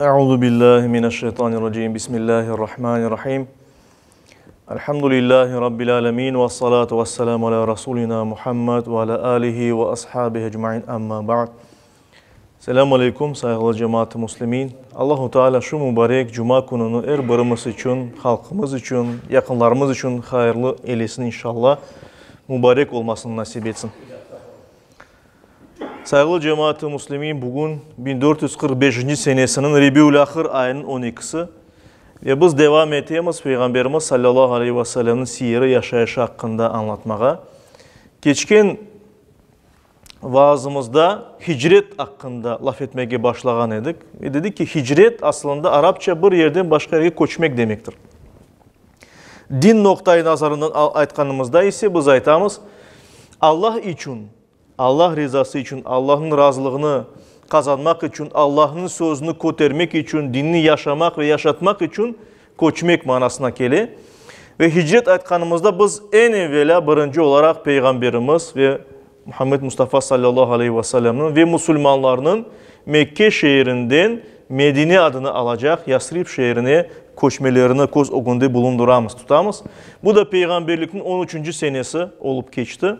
Euzu billahi mineşşeytanirracim. Bismillahirrahmanirrahim. Elhamdülillahi rabbil alamin ve salatu vesselamu ala rasulina Muhammed ve ala alihi ve ashabihi ecmaîn. Amma ba'd. Selamun aleyküm saygılı cemaat-i muslimin. Allahu Teala şu mübarek cuma gününü her birimiz için, halkımız için, yakınlarımız için hayırlı eylesin inşallah. Mübarek olmasını nasip etsin. Saygılı cemaat-i muslimin, bugün 1445. senesinin Rebiul-Ahir ayının 12'si ve biz devam ettiğimiz Peygamberimiz sallallahu aleyhi ve sellem'in siyeri yaşayışı hakkında anlatmaya. Geçken vaazımızda hicret hakkında laf etmeye başlayan edik. Ve dedik ki hicret aslında Arapça bir yerden başka yere koçmak demektir. Din noktayı nazarından aytkanımızda ise biz aytamız Allah için, Allah rızası için, Allah'ın razılığını kazanmak için, Allah'ın sözünü kotermek için, dinini yaşamak ve yaşatmak için koçmak manasına geliyor. Ve hicret aytkanımızda biz en evvela birinci olarak Peygamberimiz ve Muhammed Mustafa sallallahu aleyhi ve sellem'in ve Müslümanlarının Mekke şehrinden Medine adını alacak Yasrib şehrine koşmelerini göz önünde bulunduramız, tutamız. Bu da Peygamberlik'in 13. senesi olup geçti.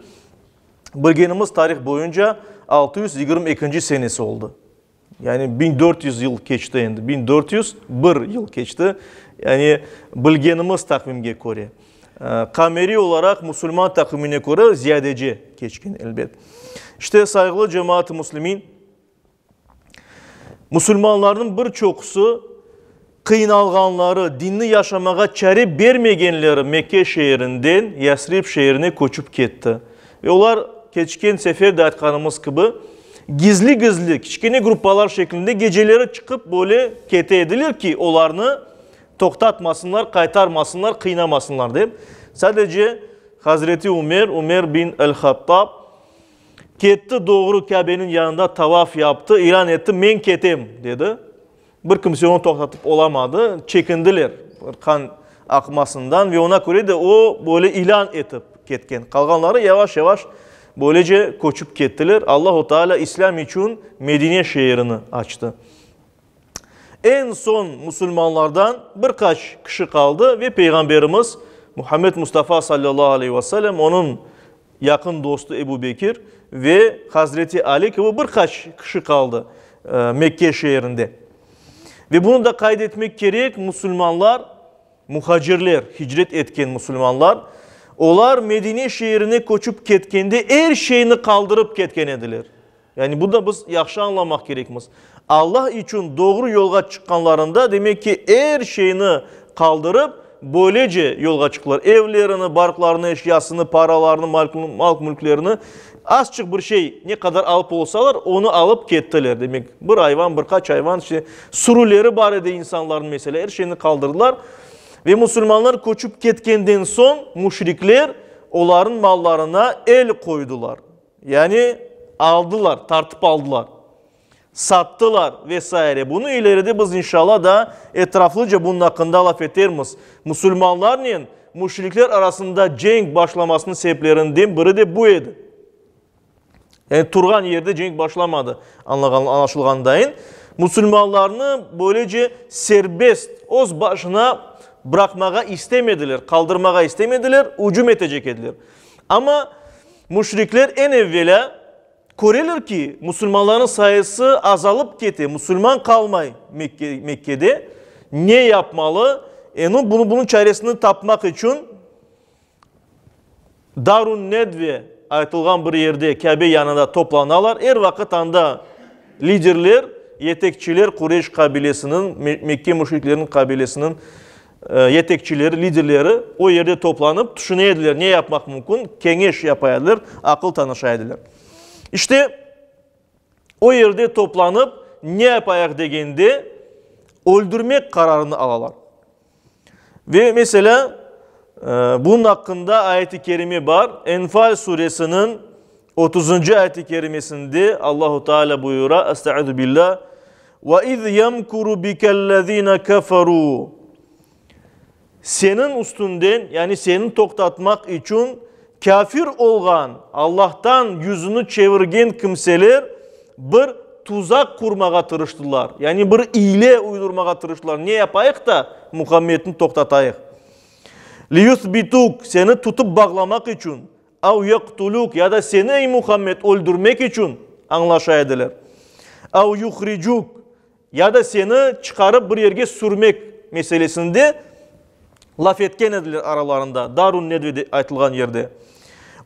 Bilgenimiz tarih boyunca 622. senesi oldu. Yani 1400 yıl geçti endi. 1401 yıl geçti. Yani bilgenimiz takvimge göre. Kameri olarak Müslüman takvimine göre ziyadece geçkin elbet. İşte saygılı cemaat-i muslimin, Müslümanların birçokusu kıynalganları, dinini yaşamaya çare vermeyenleri Mekke şehrinden Yasrib şehrine koçup gitti. Ve onlar geçken sefer de aytkanımız gibi gizli kiçkine gruplar şeklinde geceleri çıkıp böyle kete edilir ki onlarını toktatmasınlar, kaytarmasınlar, kıynamasınlar deyip. Sadece Hazreti Ömer bin el-Hattab ketti doğru Kabe'nin yanında tavaf yaptı, ilan etti, men ketem dedi. Bir kimse onu toktatıp olamadı, çekindiler kan akmasından ve ona göre de o böyle ilan etip ketken. Kalganları yavaş yavaş böylece koçup kettiler. Allahu Teala İslam için Medine şehrini açtı. En son Müslümanlardan birkaç kişi kaldı ve Peygamberimiz Muhammed Mustafa sallallahu aleyhi ve sellem, onun yakın dostu Ebu Bekir ve Hazreti Ali gibi birkaç kişi kaldı Mekke şehrinde. Ve bunu da kaydetmek gerek, Müslümanlar, muhacirler, hicret etken Müslümanlar, onlar Medine şehrine koçup ketkende her şeyini kaldırıp ketken ediler. Yani bu da biz yaxşı anlamak gerekmiz. Allah için doğru yolga çıkanlarında demek ki her şeyini kaldırıp böylece yolga çıktılar. Evlerini, barklarını, eşyasını, paralarını, mal mülklerini, azıcık bir şey ne kadar alıp olsalar onu alıp kettiler. Demek bir hayvan, birkaç hayvan, işte, sürüleri barede insanların mesela her şeyini kaldırdılar. Ve Müslümanlar koçup ketkenden son müşrikler onların mallarına el koydular. Yani aldılar, tartıp aldılar. Sattılar vesaire. Bunu ileride biz inşallah da etraflıca bunun hakkında laf ederiz. Müslümanların müşrikler arasında cenk başlamasının sebeplerinden biri de bu idi. Yani turgan yerde cenk başlamadı anlaşılgandayın. Müslümanlarını böylece serbest, öz başına bırakmaya istemediler, kaldırmaya istemediler, hücum edecek ediler. Ama müşrikler en evvela görürler ki Müslümanların sayısı azalıp gitti, Müslüman kalmay Mekke'de. Ne yapmalı? Bunun çaresini tapmak için Darun Nedve aytılgan bir yerde Kabe yanında toplanırlar. Her vakit anda liderler, yetekçiler Kureyş kabilesinin, Mekke müşriklerinin kabilesinin yetekçileri, liderleri o yerde toplanıp düşünüyorlar. Ne yapmak mümkün? Kengeş yapaydılar, akıl tanışaydılar. İşte o yerde toplanıp ne yapayak degende öldürmek kararını alalar. Ve mesela bunun hakkında ayet-i kerime var. Enfal suresinin 30. ayet-i kerimesinde Allahu Teala buyuruyor. Estaizu billah. Ve iz yemkuru bikellezine keferu. Senin üstünden, yani senin toktatmak için kafir olgan, Allah'tan yüzünü çevirgen kimseler bir tuzak kurmağa tırıştılar. Yani bir iyile uydurmağa tırıştılar. Ne yapayık da Muhammed'in toktatayık. Liyuthbituk, seni tutup bağlamak için. Av yaktuluk, ya da seni ey Muhammed öldürmek için anlaşaydılar. Av yuhricuk, ya da seni çıkarıp bir yerge sürmek meselesinde laf etken edilir aralarında. Darun Nedve'de aytılgan yerde.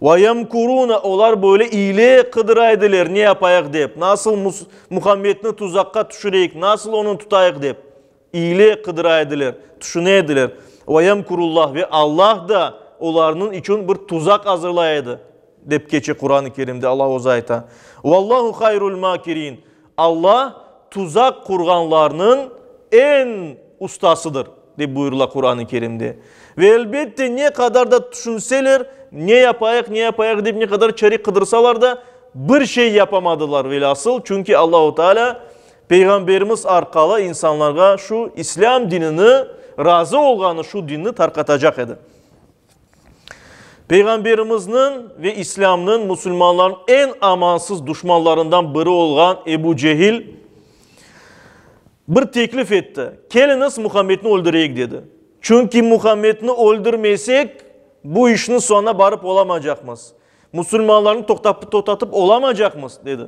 وَيَمْكُرُونَ, onlar böyle iyiliğe kıdıraydılar, ne yapayık deyip. Nasıl Muhammed'ini tuzakka düşüreyik, nasıl onu tutayık deyip. İyiliğe kıdıraydılar, düşüneydiler. وَيَمْكُرُullah, ve Allah da onların için bir tuzak hazırlaydı. Deyip geçe Kur'an-ı Kerim'de Allah ozayta. وَاللّٰهُ خَيْرُ الْمَاكِرِينَ, Allah tuzak kurganlarının en ustasıdır diye buyurula Kur'an-ı Kerim'de. Ve elbette ne kadar da düşünseler, ne yapayık deyip ne kadar çerik kıdırsalar da bir şey yapamadılar velhasıl. Çünkü Allahu Teala Peygamberimiz arkalı insanlara şu İslam dinini, razı olganı şu dinini tarkatacak edi. Peygamberimizin ve İslam'ın, Müslümanların en amansız düşmanlarından biri olan Ebu Cehil bir teklif etti. Geliniz Muhammed'ini öldüreyik dedi. Çünkü Muhammed'ini öldürmesek bu işin sonuna barıp olamayacakmız. Müslümanların totatıp olamayacakmız dedi.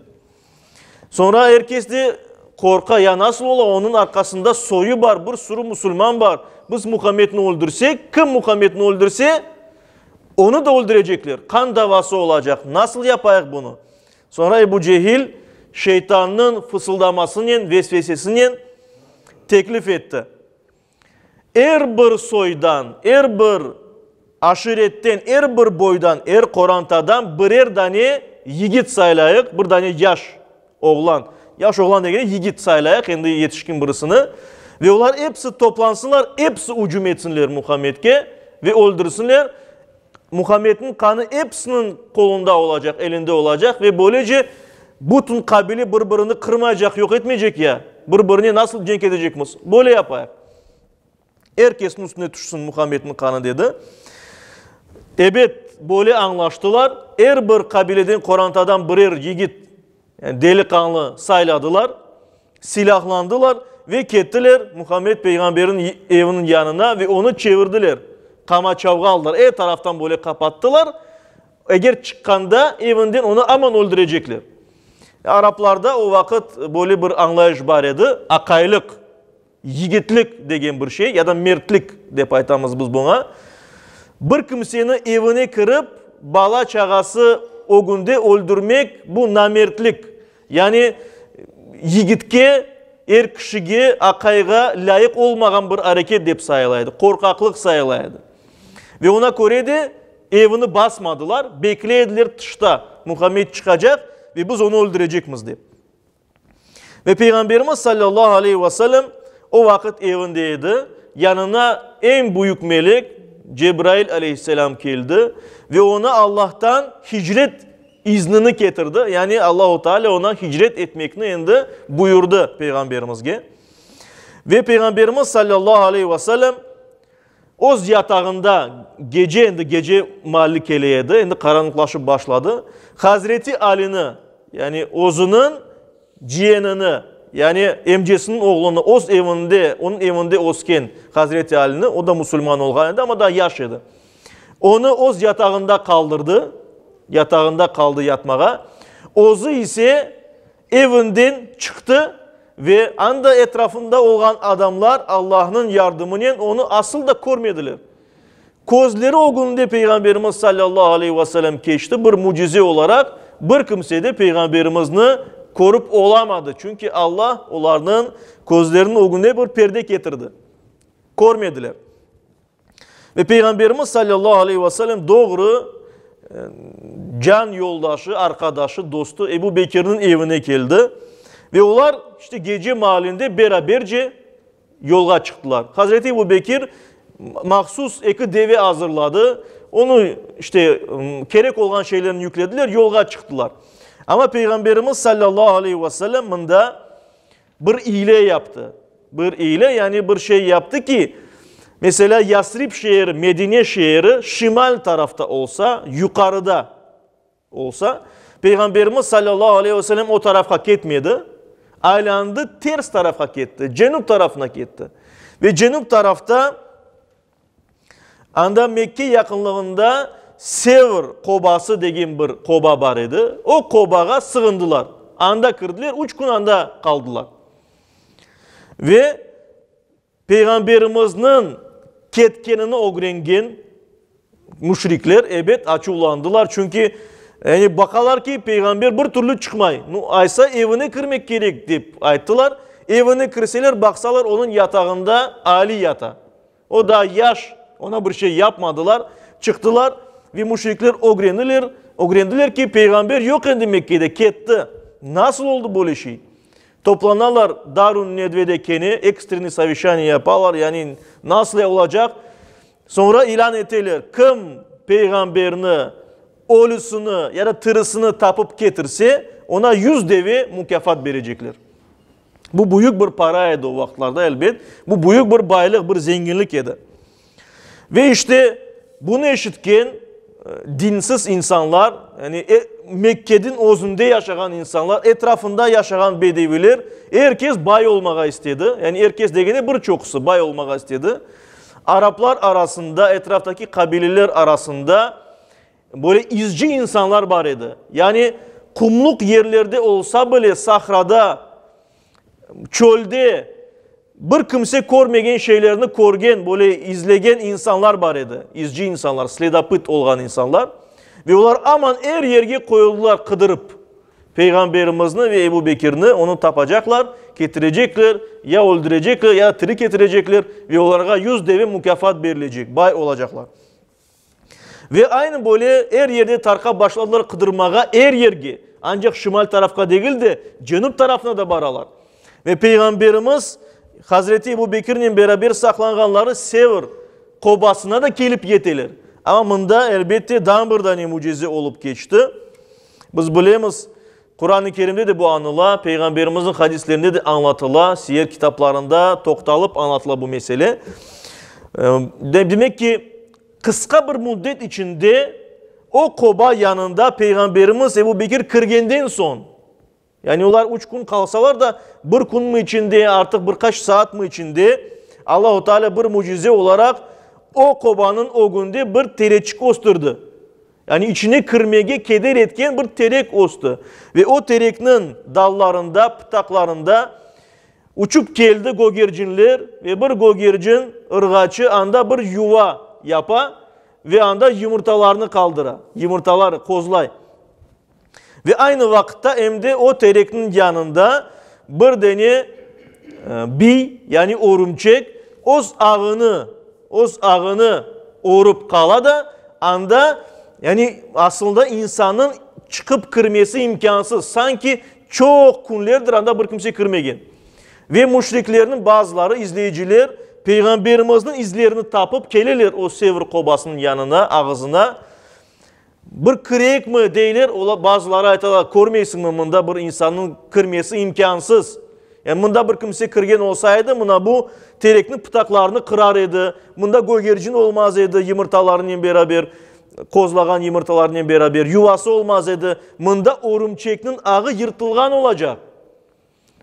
Sonra herkes de korka, ya nasıl ola, onun arkasında soyu var, bir sürü Müslüman var. Biz Muhammed'ini öldürsek, kim Muhammed'ini öldürse onu da öldürecekler. Kan davası olacak. Nasıl yapayık bunu? Sonra Ebu Cehil şeytanın fısıldamasının, vesvesesinin teklif etti. Er bir soydan, er bir aşiretten, er bir boydan, er korantadan birer tane yigit saylayık, bir tane yaş oğlan. Yaş oğlan degene yigit saylayık, kendi yetişkin birisini. Ve onlar hepsi toplansınlar, hepsi hücum etsinler Muhammed'e ve öldürsünler. Muhammed'in kanı hepsinin kolunda olacak, elinde olacak ve böylece bütün kabile birbirini kırmayacak, yok etmeyecek ya. Birbirini nasıl cenk edecekmiz? Böyle yapayım. Herkesin üstüne düşsün Muhammed'in kanı dedi. Evet, böyle anlaştılar. Her bir kabileden, korantadan birer yigit, yani delikanlı sayladılar. Silahlandılar ve kettiler Muhammed Peygamber'in evinin yanına ve onu çevirdiler. Kama çavga aldılar. Her taraftan böyle kapattılar. Eğer çıkkanda evinden onu aman öldürecekler. Araplarda o vakit böyle bir anlayış var idi. Akaylık, yigitlik degen bir şey ya da mertlik dep aytamız biz buna. Bir kimseni evine kırıp bala çağası o günde öldürmek bu namertlik. Yani yigitke, er kişiге, akayga layık olmagan bir hareket dep sayılaydı. Korkaklık sayılaydı. Ve ona göre de evini basmadılar. Bekleyediler dışta. Muhammed çıkacak ve biz onu öldürecekmiz deyip. Ve Peygamberimiz sallallahu aleyhi ve sellem o vakit evindeydi. Yanına en büyük melek Cebrail aleyhisselam geldi. Ve ona Allah'tan hicret iznini getirdi. Yani Allah-u Teala ona hicret etmekini endi buyurdu Peygamberimizge. Ve Peygamberimiz sallallahu aleyhi ve sellem Oz yatağında gece mallik eleyedi. Endi karanlıklaşıp başladı. Hazreti Ali'ni, yani Oz'unun ciğenini, yani emcesinin oğlunu Oz evinde, onun evinde Ozken Hazreti Ali'ni, o da Müslüman olganıydı ama daha yaşlıydı. Onu Oz yatağında kaldırdı. Yatağında kaldı yatmağa. Oz'u ise evinden çıktı. Ve anda etrafında olan adamlar Allah'ın yardımıyla onu asıl da görmediler. Kozları o günde Peygamberimiz sallallahu aleyhi ve sellem geçti. Bir mucize olarak bir kimse de Peygamberimizini korup olamadı. Çünkü Allah onların kozlarının o günde bir perde getirdi. Görmediler. Ve Peygamberimiz sallallahu aleyhi ve sellem doğru can yoldaşı, arkadaşı, dostu Ebu Bekir'in evine geldi. Ve onlar işte gece mahallinde beraberce yola çıktılar. Hazreti Ebu Bekir mahsus iki deve hazırladı. Onu işte gerek olan şeylerini yüklediler, yola çıktılar. Ama Peygamberimiz sallallahu aleyhi ve sellem bunda bir iyile yaptı. Bir iyile, yani bir şey yaptı ki mesela Yasrib şehri, Medine şehri şimal tarafta olsa, yukarıda olsa Peygamberimiz sallallahu aleyhi ve sellem o tarafa gitmedi. aylandı ters tarafa gitti. Cenub tarafına gitti. Ve cenub tarafta anda Mekke yakınlığında Sevr kobası degen bir koba var idi. O kobaga sığındılar. Anda kırdılar, 3 gün anda kaldılar. Ve Peygamberimizin ketkenini öğrengen müşrikler evet açılandılar. Çünkü yani bakalar ki peygamber bir türlü çıkmay. Aysa evine kirmek gerek deyip ayttılar. Evine kirseler baksalar onun yatağında Ali yata. O da yaş, ona bir şey yapmadılar. Çıktılar ve müşrikler öğrendiler ki peygamber yok endi Mekke'de, ketti. Nasıl oldu böyle şey? Toplanırlar Darun Nedve'dekini, ekstreni savişani yaparlar. Yani nasıl olacak? Sonra ilan ettiler. Kim peygamberini, ölüsünü ya da tırısını tapıp getirse ona 100 devi mükafat verecekler. Bu büyük bir paraydı o vaktlarda elbet. Bu büyük bir baylık, bir zenginlik idi. Ve işte bunu eşitken dinsiz insanlar, yani Mekke'nin özünde yaşayan insanlar, etrafında yaşayan bedeviler, herkes bay olmağa istedi. Yani herkes degene birçoksu bay olmağa istedi. Araplar arasında, etraftaki kabileler arasında böyle izci insanlar var idi. Yani kumluk yerlerde olsa bile sahrada, çölde bir kimse görmegen şeylerini görgen, böyle izlegen insanlar var idi. İzci insanlar, sledapıt olan insanlar. Ve onlar aman her yerge koyuldular kıdırıp. Peygamberimizini ve Ebu Bekir'ini onu tapacaklar, getirecekler, ya öldürecekler ya tiri getirecekler ve onlara 100 devi mükafat verilecek, bay olacaklar. Ve aynı böyle her yerde tarka başladılar kıdırmağa, her yerge. Ancak şimal tarafka değil de cenub tarafına da baralar. Ve Peygamberimiz Hazreti Ebu Bekir'in beraber saklananları Sevr kobasına da gelip yeteler. Ama bunda elbette dambırdan mucize olup geçti. Biz bilemiz Kur'an-ı Kerim'de de bu anıla, Peygamberimizin hadislerinde de anlatıla, siyer kitaplarında toktalıp anlatıla bu mesele. Demek ki kısa bir müddet içinde o koba yanında Peygamberimiz Ebu Bekir kırgenden son, yani onlar 3 gün kalsalar da bir gün mü içinde artık birkaç saat mi içinde Allah-u Teala bir mucize olarak o kobanın o günde bir tereçik osturdu. Yani içine kırmege keder etken bir terek ostu. Ve o terekin dallarında, pıtaklarında uçup geldi gogercinler ve bir gogercin ırgaçı anda bir yuva yapa ve anda yumurtalarını kaldıra. Yumurtaları kozlay. Ve aynı vakitte hem de o terekin yanında bir dene yani örümcek oz ağını orup kala da anda yani aslında insanın çıkıp kırması imkansız. Sanki çok günlerdir anda bir kimse kırmegen. Ve müşriklerin bazıları izleyiciler Peygamberimizin izlerini tapıp gelirler o Sevr kobasının yanına, ağzına. Bir kırık mı deyler, bazıları aytalar, görmeysin mi bunda bir insanın kırması imkansız. Yani bunda bir kimse kırgen olsaydı buna bu terekli pıtaklarını kırar idi. Bunda gögercin olmaz idi yumurtalarının beraber, kozlagan yumurtalarının beraber, yuvası olmaz idi. Bunda örümçeknin ağı yırtılgan olacak.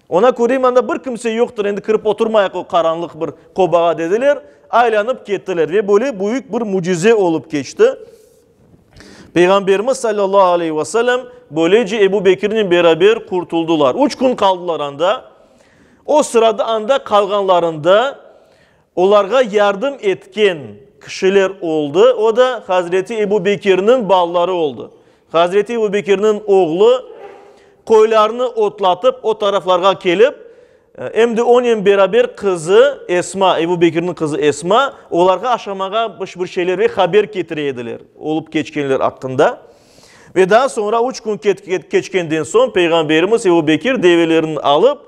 Ona göreyim anda bir kimse yoktur. Endi kırıp oturmayak o karanlık bir kobağa dediler. Aylanıp gittiler ve böyle büyük bir mucize olup geçti. Peygamberimiz sallallahu aleyhi ve sellem böylece Ebu Bekir'in beraber kurtuldular. 3 gün kaldılar anda. O sırada anda kalganlarında onlara yardım etken kişiler oldu. O da Hazreti Ebu Bekir'in balları oldu. Hazreti Ebu Bekir'in oğlu koylarını otlatıp o taraflara gelip hem de onun beraber kızı Esma, Ebu Bekir'in kızı Esma onlara aşamağa bir şeyler ve haber getireydiler. Olup geçkenler hakkında. Ve daha sonra 3 gün geçkenden son Peygamberimiz Ebu Bekir develerini alıp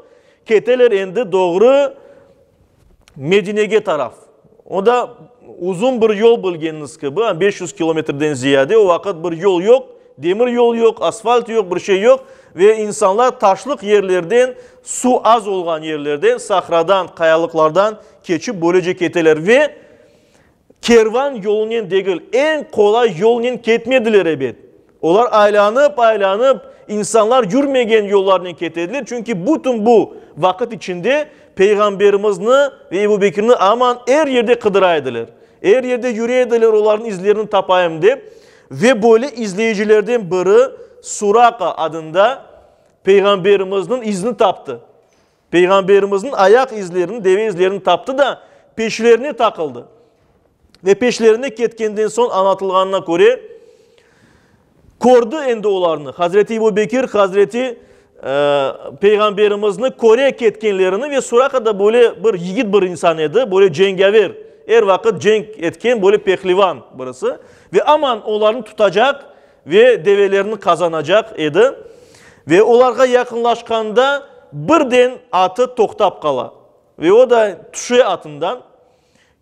keteler endi doğru Medine'ye taraf. O da uzun bir yol bilgeniz gibi 500 kilometreden ziyade o vakit bir yol yok. Demir yol yok, asfalt yok, bir şey yok. Ve insanlar taşlık yerlerden, su az olan yerlerden, sahradan, kayalıklardan geçip böylece keteler. Ve kervan yolunun değil, en kolay yolunun ketmediler ebed. Onlar aylanıp insanlar yürümegen yollarını ketediler. Çünkü bütün bu vakit içinde Peygamberimizini ve Ebu Bekir'ini aman her yerde kıdıraydılar. Her yerde yürüyediler onların izlerini tapayım deyip. Ve böyle izleyicilerden biri Suraka adında Peygamberimizin izini taptı. Peygamberimizin ayak izlerini, deve izlerini taptı da peşlerine takıldı. Ve peşlerine ketkenden son anlatılganına göre kordu endi olarını. Hazreti Ebu Bekir, Hazreti Peygamberimizin Kore'ye ketkenlerini ve Suraka da böyle bir yiğit bir insan edi. Böyle cengaver, her vakit cenk etken böyle pehlivan birisi. Ve aman onlarını tutacak ve develerini kazanacak edi. Ve onlarga yakınlaşkanda birden atı toktap kala. Ve o da tuşu atından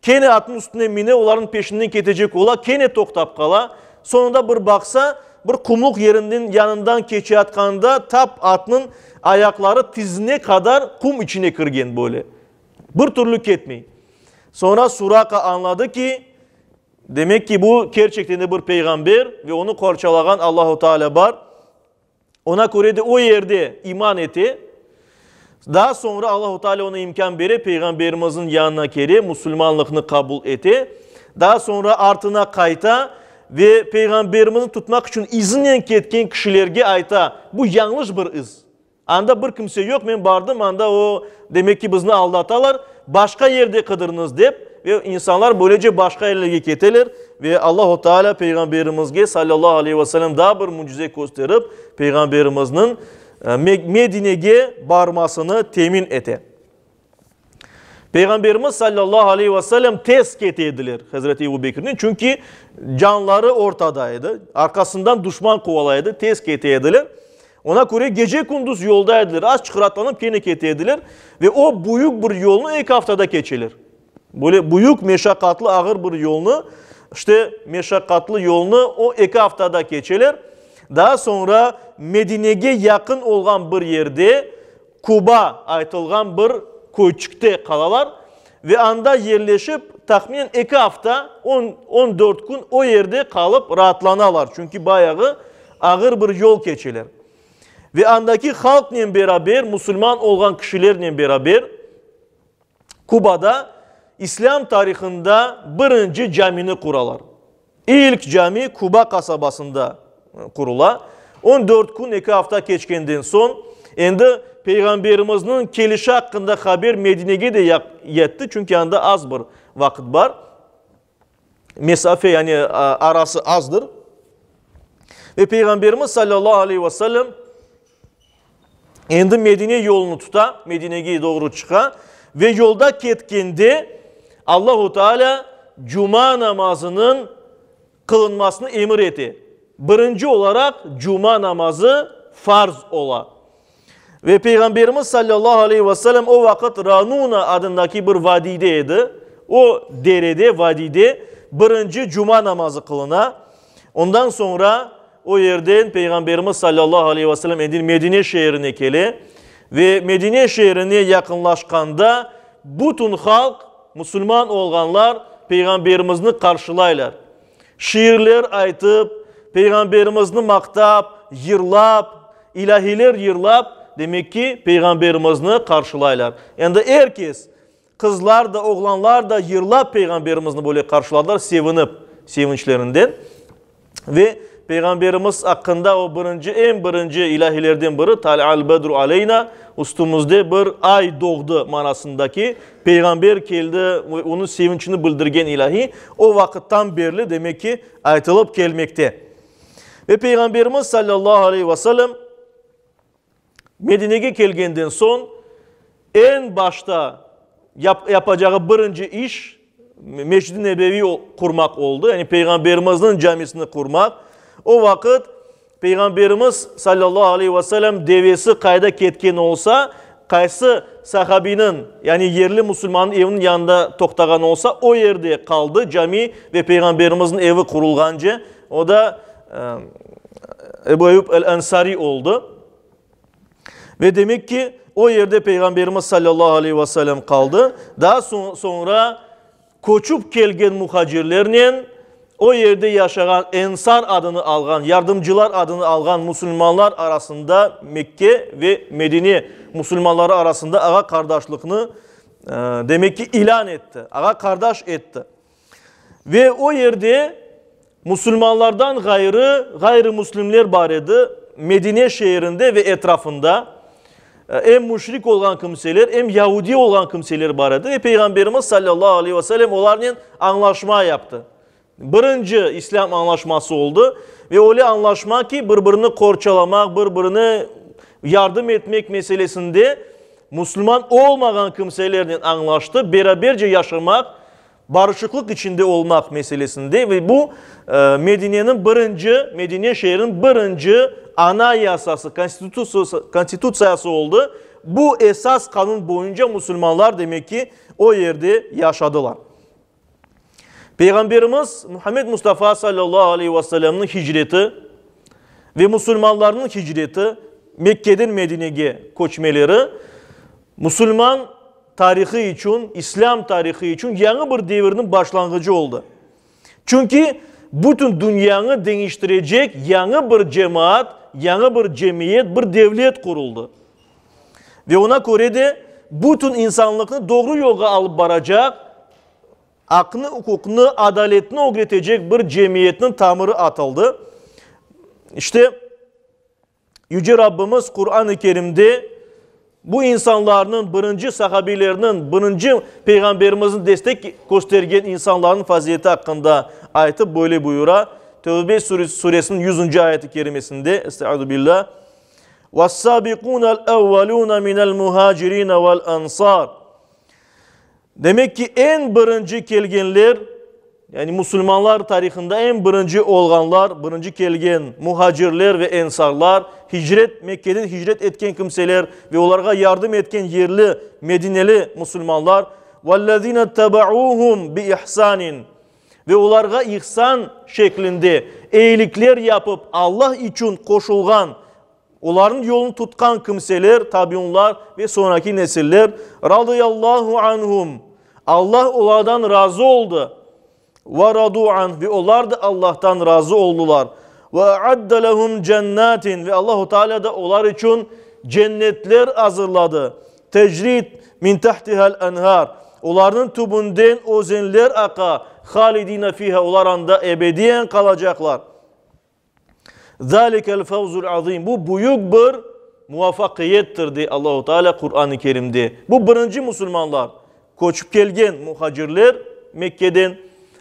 kene atın üstüne mine onların peşinden ketecek ola. Kene toktap kala. Sonunda bir baksa bir kumluk yerinden yanından keçiyatkanda tap atının ayakları tizine kadar kum içine kırgen böyle. Bir türlü ketmeyin. Sonra Suraka anladı ki demek ki bu gerçekten de bir peygamber ve onu korçalagan Allahu Teala var. Ona göre de o yerde iman etti. Daha sonra Allahu Teala ona imkan veri peygamberimizin yanına geri Müslümanlığını kabul etti. Daha sonra artına kayta ve peygamberimizi tutmak için izinle ketken kişilerge ayta bu yanlış bir iz. Anda bir kimse yok ben bardım anda o demek ki bizni aldatalar başka yerde kıdırınız deyip ve insanlar böylece başka yerlere keteler ve Allahu Teala peygamberimizge sallallahu aleyhi ve sellem daha bir mucize gösterip peygamberimizin Medine'ye barmasını temin ete. Peygamberimiz sallallahu aleyhi ve sellem tez ketediler Hazreti Ebu Bekir'in çünkü canları ortadaydı. Arkasından düşman kovalaydı. Tez ketediler. Ona göre gece kunduz yoldaydılar. Az çıkartlanıp kene ketediler ve o büyük bir yolunu ilk haftada geçilir. Böyle büyük meşakkatlı ağır bir yolunu işte meşakkatlı yolunu o iki haftada geçilir. Daha sonra Medine'ye yakın olan bir yerde Kuba aytılgan bir koyçukta kalalar ve anda yerleşip tahminen 2 hafta 14 gün o yerde kalıp rahatlanalar. Çünkü bayağı ağır bir yol geçilir. Ve andaki halkla beraber Müslüman olan kişilerle beraber Kuba'da İslam tarihinde birinci camini kuralar. İlk cami Kuba kasabasında kurula. 14 gün 2 hafta geçkenden son endi Peygamberimizin kelişi hakkında haber Medine'ye de yetti. Çünkü anda az bir vakit var. Mesafe yani arası azdır. Ve Peygamberimiz sallallahu aleyhi ve sellem endi Medine yolunu tuta. Medine'ye doğru çıka. Ve yolda ketkende Allahu Teala Cuma namazının kılınmasını emir etti. Birinci olarak Cuma namazı farz ola. Ve Peygamberimiz sallallahu aleyhi ve sellem o vakit Ranuna adındaki bir vadideydi. O derede, vadide birinci Cuma namazı kılına. Ondan sonra o yerden Peygamberimiz sallallahu aleyhi ve sellem Medine şehrine gele. Ve Medine şehrine yakınlaşkanda bütün halk, Müslüman olanlar Peygamberimizini karşılaylar. Şiirler aytıp, Peygamberimizini maktap, yırlap, ilahiler yırlap, demek ki Peygamberimizini karşılaylar. Yani herkes, kızlar da, oğlanlar da yırlap Peygamberimizini böyle karşıladılar, sevinip, sevinçlerinden. Ve Peygamberimiz hakkında o en birinci ilahilerden biri Tal'al bedru aleyna, üstümüzde bir ay doğdu manasındaki Peygamber geldi, onun sevinçini bildirgen ilahi o vakitten beri demek ki aytılıp gelmekte. Ve Peygamberimiz sallallahu aleyhi ve sellem Medine'ye gelgenden son en başta yapacağı birinci iş Mescid-i Nebevi kurmak oldu. Yani Peygamberimizin camisini kurmak. O vakit Peygamberimiz sallallahu aleyhi ve sellem devesi kayda ketken olsa, kaysı sahabinin yani yerli Müslümanın evinin yanında toktagan olsa o yerde kaldı cami ve Peygamberimizin evi kurulganca. O da Ebu Eyyub el-Ensari oldu. Ve demek ki o yerde Peygamberimiz sallallahu aleyhi ve sellem kaldı. Daha sonra koçup gelgen muhacirlerle o yerde yaşayan Ensar adını algan, yardımcılar adını algan Müslümanlar arasında Mekke ve Medine Müslümanları arasında ağa kardeşliğini demek ki ilan etti. Ağa kardeş etti. Ve o yerde Müslümanlardan gayrimüslimler var idi. Medine şehrinde ve etrafında hem müşrik olan kimseler hem Yahudi olan kimseler var idi. Ve Peygamberimiz sallallahu aleyhi ve sellem onlarla anlaşma yaptı. Birinci İslam anlaşması oldu. Ve öyle anlaşma ki birbirini korçalamak, birbirini yardım etmek meselesinde Müslüman olmayan kimselerle anlaştı. Beraberce yaşamak, barışıklık içinde olmak meselesinde ve bu Medine şehrinin birinci anayasası, konstitüsyası oldu. Bu esas kanun boyunca Müslümanlar demek ki o yerde yaşadılar. Peygamberimiz Muhammed Mustafa sallallahu aleyhi ve sellem'in hicreti ve Müslümanların hicreti, Mekke'den Medine'ye koçmeleri, Müslüman tarihi için, İslam tarihi için yeni bir devrinin başlangıcı oldu. Çünkü bütün dünyanı değiştirecek yeni bir cemaat, yeni bir cemiyet, bir devlet kuruldu. Ve ona göre de bütün insanlıkını doğru yola alıp varacak, aklını, hukukunu, adaletini öğretecek bir cemiyetin tamiri atıldı. İşte Yüce Rabbimiz Kur'an-ı Kerim'de bu insanların, birinci sahabilerinin, birinci Peygamberimizin destek göstergen insanların fazileti hakkında ayeti böyle buyura. Tevbe suresinin 100. ayeti kerimesinde Estağfirullah. وَالسَّابِقُونَ الْاَوَّلُونَ مِنَ الْمُهَاجِرِينَ وَالْاَنْصَارِ. Demek ki en birinci kelgenler, yani Müslümanlar tarihinde en birinci olganlar, birinci kelgen muhacirler ve ensarlar, Mekke'den hicret etken kimseler ve onlara yardım etken yerli, Medineli Müslümanlar, وَالَّذِينَ اتَّبَعُوهُمْ بِإِحْسَانٍ ve onlara ihsan şeklinde iyilikler yapıp Allah için koşulgan, onların yolunu tutkan kimseler, tabiunlar ve sonraki nesiller, radıyallahu anhum, Allah onlardan razı oldu. Ve radu an ve onlar da Allah'tan razı oldular. Ve adde lehum cennetin ve Allahu Teala da onlar için cennetler hazırladı. Tecrid min tahtihal enhar. Onların tübünden ozenler aka. Halidine fiha, onlarında ebediyen kalacaklar. Zalikel fevzul azim. Bu büyük bir muvaffakiyettir diye Allahu Teala Kur'an-ı Kerim'de. Bu birinci Müslümanlar, koçup gelgen muhacirler Mekke'den,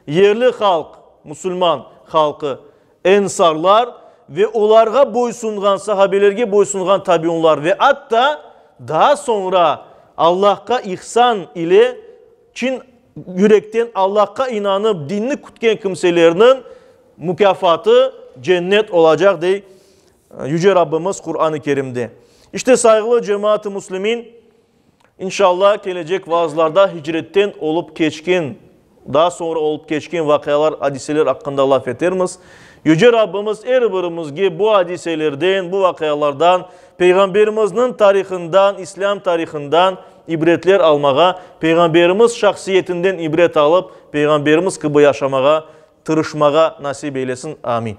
yerli halk, Müslüman halkı, ensarlar ve onlara boysungan, sahabelerge boysungan tabiunlar ve hatta daha sonra Allah'a ihsan ile Çin yürekten Allah'a inanıp dinini kutken kimselerinin mükafatı cennet olacak diye Yüce Rabbimiz Kur'an-ı Kerim'de. İşte saygılı cemaat-i Müslümin, inşallah gelecek vaazlarda hicretten olup geçkin, daha sonra olup geçkin vakayalar, hadiseler hakkında laf ederimiz. Yüce Rabbimiz her birimizge bu hadiselerden, bu vakayalardan, Peygamberimizin tarihinden, İslam tarihinden ibretler almağa, Peygamberimiz şahsiyetinden ibret alıp, Peygamberimiz gibi yaşamağa, tırışmağa nasip eylesin. Amin.